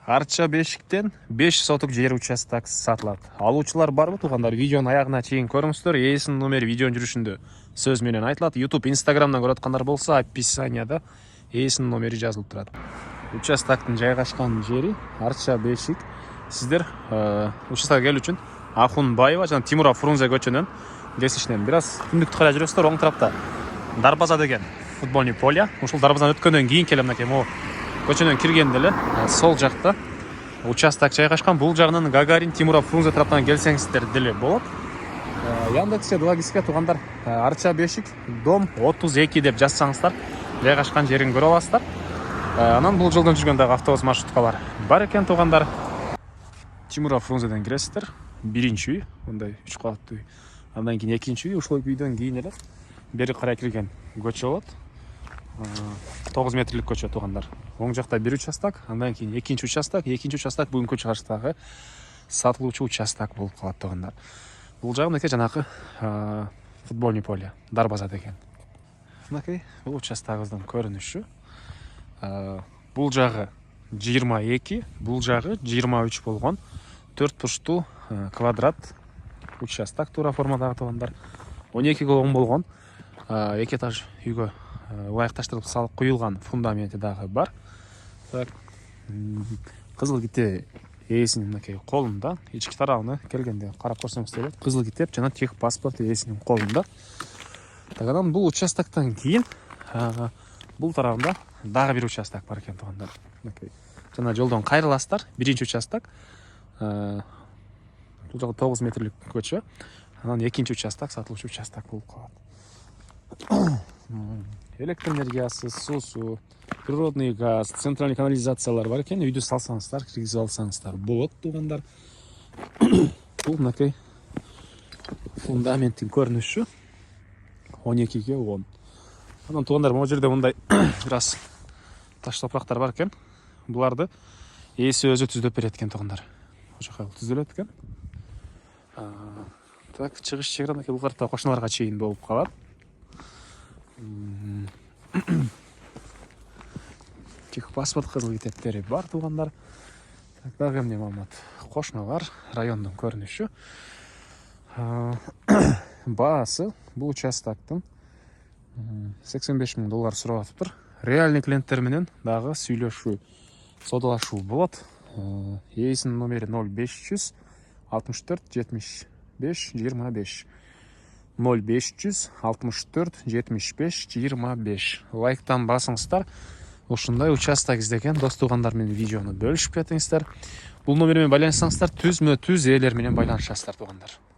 Арча Бешиктен 5 соток жер участок сатылат. Алуучулар барбы туугандар? Видеонун аягына чейин көрүңүздөр. Ээсинин номери видеонун жүрүшүндө сөз менен айтылат. YouTube, Instagramдан көрүп аткандар болсо, описанияда ээсинин номери жазылып турат. Участоктун жайгашкан жери Арча Бешик. Сиздер участокко келүү үчүн Ахунбаева жана Тимура Фрунзе көчөнөн кесишинен бир аз түндүктү карай жүрөсүздөр. Оң тарапта Дарбаза деген футбольный поле. Ушул дарбазадан өткөндөн кийин келе мынакей могу көчөнөн киргенде эле сол жакта участок жайгашкан. Бул жагынан Гагарин, Тимура Фрунзе тараптан келсеңиздер деле болот. Яндекс 2 туугандар Арча Бешик дом 32 деп жазсаңыздар жайгашкан жерин көрө аласыздар. Анан бул жолдон жүргөн дагы автобус маршруткалар бар экен туугандар. Тимура Фрунзеден киресиздер. Биринчи үй, мындай 3 кабаттуу үй. Андан кийин экинчи үй, ушул үйдөн кийин эле бери карай кирген көчө болот. 9 метрлик көчө туугандар. Оң жакта бир участок, андан кийин экинчи участок. Экинчи участок бүгүнкү чыгыштагы сатылуучу участок болуп калат туугандар. Бул жагы мынакей жанагы футбольный поле, Дарбаза деген. Мынакей бул участогубуздун көрүнүшү. Бул жагы 22, бул жагы 23 болгон 4 бурчтуу квадрат участок туура формадагы туугандар. 12 оң болгон 2 этаж үйгө ылайыкташтырып салып куюлган фундаменти дагы бар. Так, кызыл китеп ээсинин мынакей колунда. Ички тарабына келгенде карап көрсөңүздөр болот. Кызыл китеп жана тех паспорт ээсинин колунда. Так, анан бул участоктон кийин бул тарабында дагы бир участок бар экен туугандар. Мынакей жана жолдон кайрыласыздар. Биринчи участок. Бул жагы 9 метрлик көчө. Анан экинчи участок сатылуучу участок болуп калат. Электр энергиясы, суусу, природный газ, центральный канализациялар бар экен. Үйдү салсаңыздар, киргизип алсаңыздар болот туугандар. Бул мынакей фундаменттин көрүнүшү 12ге 10. Анан туугандар, могу жерде мындай бир аз таш топурактар бар экен. Буларды ээси өзү түздөп берет экен туугандар. Ошо түзүлөт экен. Так, чыгыш чегара мынакей бул карта кошуналарга чейин болуп калат. Техпаспорт, кызыл китептери бар туугандар. Так, дагы эмне маалымат? Кошуналар, райондун көрүнүшү. Баасы бул участоктун $85,000 сурап атыптыр. Реальный клиенттер менен дагы сүйлөшүү, содалашуу болот. Ээсинин номери 0500 64 75 25. 0500 64 75 25. Лайктан басыңыздар. Ушундай участок издеген дос туугандар менен видеону бөлүшүп кетиңиздер. Бул номер менен байланышсаңыздар түзмө түз ээлер менен байланышасыздар туугандар.